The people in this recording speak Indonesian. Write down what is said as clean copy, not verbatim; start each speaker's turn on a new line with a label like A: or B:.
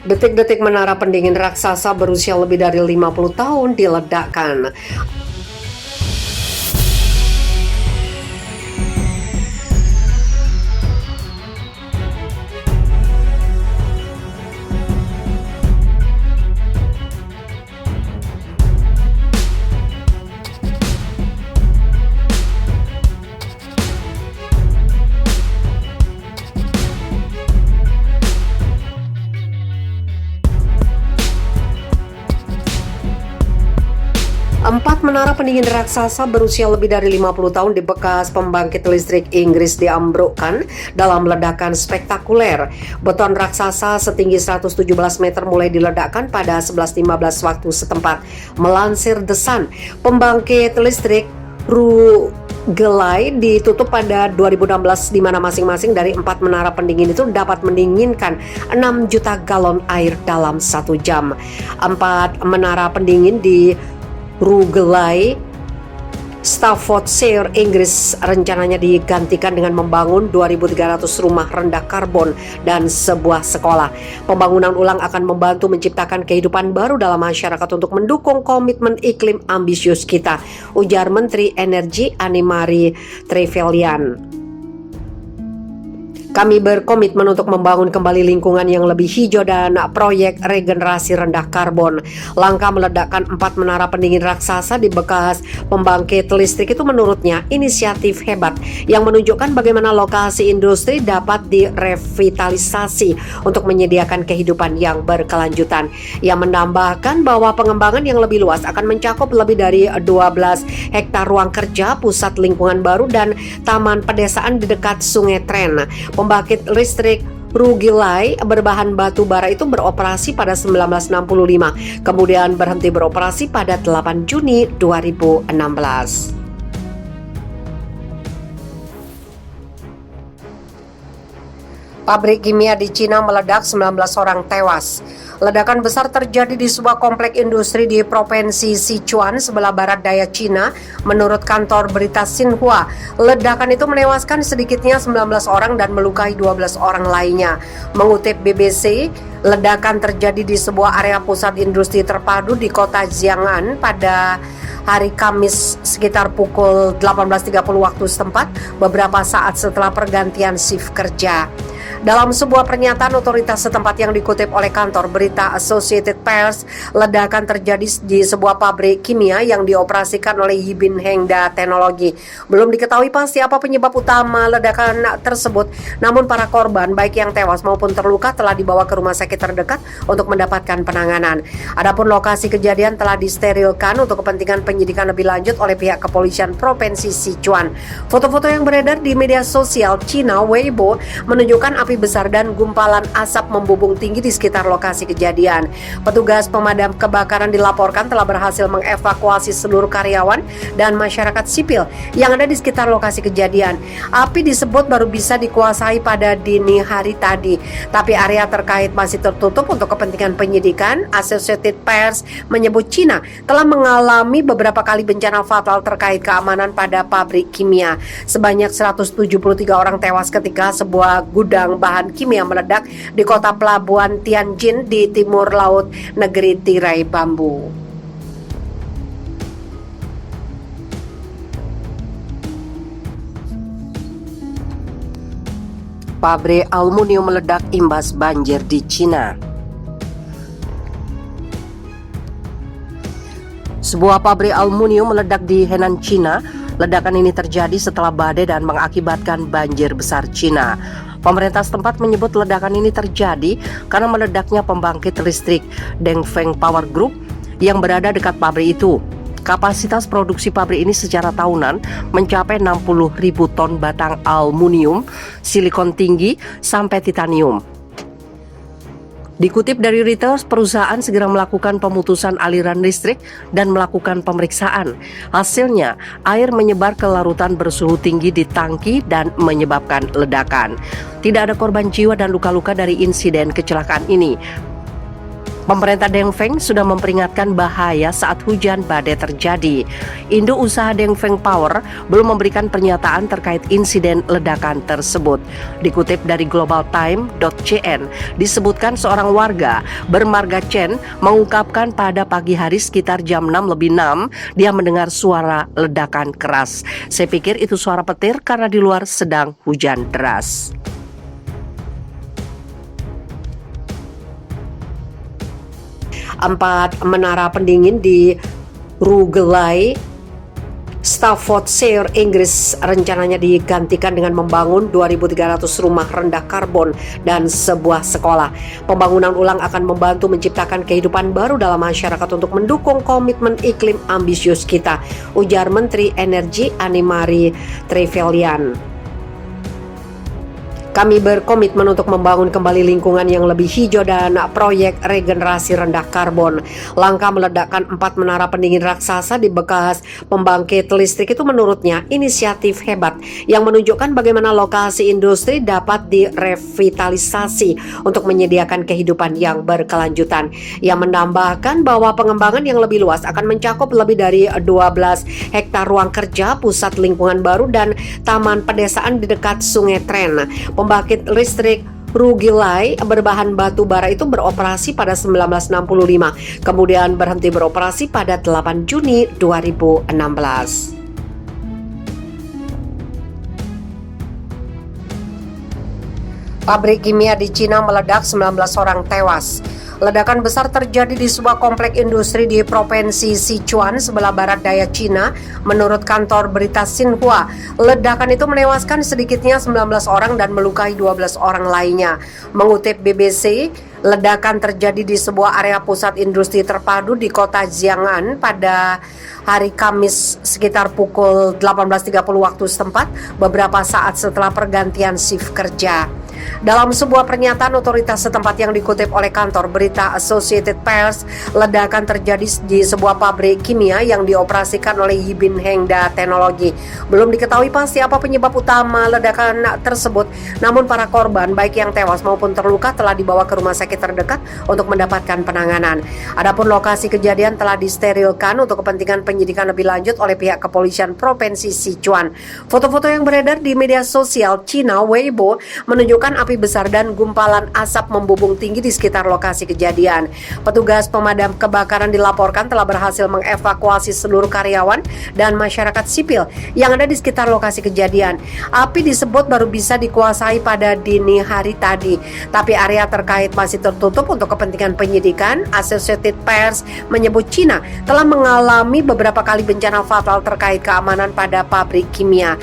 A: Detik-detik menara pendingin raksasa berusia lebih dari 50 tahun diledakkan. 4 menara pendingin raksasa berusia lebih dari 50 tahun di bekas pembangkit listrik Inggris diambrukkan dalam ledakan spektakuler. Beton raksasa setinggi 117 meter mulai diledakkan pada 11.15 waktu setempat. Melansir The Sun, pembangkit listrik Rugelai ditutup pada 2016 di mana masing-masing dari 4 menara pendingin itu dapat mendinginkan 6 juta galon air dalam 1 jam. 4 menara pendingin di Rugelai, Staffordshire, Inggris rencananya digantikan dengan membangun 2.300 rumah rendah karbon dan sebuah sekolah. Pembangunan ulang akan membantu menciptakan kehidupan baru dalam masyarakat untuk mendukung komitmen iklim ambisius kita, ujar Menteri Energi Anne-Marie Trevelyan. Kami berkomitmen untuk membangun kembali lingkungan yang lebih hijau dan proyek regenerasi rendah karbon. Langkah meledakkan 4 menara pendingin raksasa di bekas pembangkit listrik itu menurutnya inisiatif hebat yang menunjukkan bagaimana lokasi industri dapat direvitalisasi untuk menyediakan kehidupan yang berkelanjutan. Yang menambahkan bahwa pengembangan yang lebih luas akan mencakup lebih dari 12 hektar ruang kerja, pusat lingkungan baru, dan taman pedesaan di dekat Sungai Trent. Pembangkit listrik Rugelai berbahan batu bara itu beroperasi pada 1965, kemudian berhenti beroperasi pada 8 Juni 2016. Pabrik kimia di Cina meledak, 19 orang tewas. Ledakan besar terjadi di sebuah komplek industri di Provinsi Sichuan, sebelah barat daya Cina, menurut kantor berita Xinhua. Ledakan itu menewaskan sedikitnya 19 orang dan melukai 12 orang lainnya. Mengutip BBC, ledakan terjadi di sebuah area pusat industri terpadu di kota Jiang'an pada hari Kamis sekitar pukul 18.30 waktu setempat, beberapa saat setelah pergantian shift kerja. Dalam sebuah pernyataan otoritas setempat yang dikutip oleh kantor berita Associated Press, ledakan terjadi di sebuah pabrik kimia yang dioperasikan oleh Yibin Hengda Teknologi. Belum diketahui pasti apa penyebab utama ledakan tersebut, namun para korban baik yang tewas maupun terluka telah dibawa ke rumah sakit terdekat untuk mendapatkan penanganan. Adapun lokasi kejadian telah disterilkan untuk kepentingan penyidikan lebih lanjut oleh pihak kepolisian Provinsi Sichuan. Foto-foto yang beredar di media sosial Cina Weibo menunjukkan api besar dan gumpalan asap membubung tinggi di sekitar lokasi kejadian. Petugas pemadam kebakaran dilaporkan telah berhasil mengevakuasi seluruh karyawan dan masyarakat sipil yang ada di sekitar lokasi kejadian. Api disebut baru bisa dikuasai pada dini hari tadi, tapi area terkait masih tertutup untuk kepentingan penyidikan. Associated Press menyebut Cina telah mengalami beberapa kali bencana fatal terkait keamanan pada pabrik kimia. Sebanyak 173 orang tewas ketika sebuah gudang bahan kimia meledak di kota pelabuhan Tianjin di timur laut negeri tirai bambu. Pabrik aluminium meledak imbas banjir di Cina. Sebuah pabrik aluminium meledak di Henan, Cina. Ledakan ini terjadi setelah badai dan mengakibatkan banjir besar Cina. Pemerintah setempat menyebut ledakan ini terjadi karena meledaknya pembangkit listrik Dengfeng Power Group yang berada dekat pabrik itu. Kapasitas produksi pabrik ini secara tahunan mencapai 60.000 ton batang aluminium, silikon tinggi, sampai titanium. Dikutip dari Reuters, perusahaan segera melakukan pemutusan aliran listrik dan melakukan pemeriksaan. Hasilnya, air menyebar ke larutan bersuhu tinggi di tangki dan menyebabkan ledakan. Tidak ada korban jiwa dan luka-luka dari insiden kecelakaan ini. Pemerintah Dengfeng sudah memperingatkan bahaya saat hujan badai terjadi. Induk usaha Dengfeng Power belum memberikan pernyataan terkait insiden ledakan tersebut. Dikutip dari globaltime.cn, disebutkan seorang warga bermarga Chen mengungkapkan pada pagi hari sekitar jam 6:06 dia mendengar suara ledakan keras. Saya pikir itu suara petir karena di luar sedang hujan deras. 4 menara pendingin di Rugeley, Staffordshire, Inggris rencananya digantikan dengan membangun 2.300 rumah rendah karbon dan sebuah sekolah. Pembangunan ulang akan membantu menciptakan kehidupan baru dalam masyarakat untuk mendukung komitmen iklim ambisius kita, ujar Menteri Energi Anne-Marie Trevelyan. Kami berkomitmen untuk membangun kembali lingkungan yang lebih hijau dan proyek regenerasi rendah karbon. Langkah meledakkan 4 menara pendingin raksasa di bekas pembangkit listrik itu menurutnya inisiatif hebat yang menunjukkan bagaimana lokasi industri dapat direvitalisasi untuk menyediakan kehidupan yang berkelanjutan. Yang menambahkan bahwa pengembangan yang lebih luas akan mencakup lebih dari 12 hektar ruang kerja, pusat lingkungan baru, dan taman pedesaan di dekat Sungai Tren. Pembangkit listrik Rugeley berbahan batu bara itu beroperasi pada 1965, kemudian berhenti beroperasi pada 8 Juni 2016. Pabrik kimia di Cina meledak, 19 orang tewas. Ledakan besar terjadi di sebuah komplek industri di Provinsi Sichuan sebelah barat daya Cina, menurut kantor berita Xinhua. Ledakan itu menewaskan sedikitnya 19 orang dan melukai 12 orang lainnya. Mengutip BBC, ledakan terjadi di sebuah area pusat industri terpadu di kota Jiang'an pada hari Kamis sekitar pukul 18.30 waktu setempat, beberapa saat setelah pergantian shift kerja. Dalam sebuah pernyataan otoritas setempat yang dikutip oleh kantor berita Associated Press, ledakan terjadi di sebuah pabrik kimia yang dioperasikan oleh Yibin Hengda Teknologi. Belum diketahui pasti apa penyebab utama ledakan tersebut, namun para korban baik yang tewas maupun terluka telah dibawa ke rumah sakit terdekat untuk mendapatkan penanganan. Adapun lokasi kejadian telah disterilkan untuk kepentingan penyidikan lebih lanjut oleh pihak kepolisian Provinsi Sichuan. Foto-foto yang beredar di media sosial Cina Weibo menunjukkan api besar dan gumpalan asap membubung tinggi di sekitar lokasi kejadian. Petugas pemadam kebakaran dilaporkan telah berhasil mengevakuasi seluruh karyawan dan masyarakat sipil yang ada di sekitar lokasi kejadian. Api disebut baru bisa dikuasai pada dini hari tadi, tapi area terkait masih tertutup untuk kepentingan penyidikan. Associated Press menyebut Cina telah mengalami beberapa kali bencana fatal terkait keamanan pada pabrik kimia.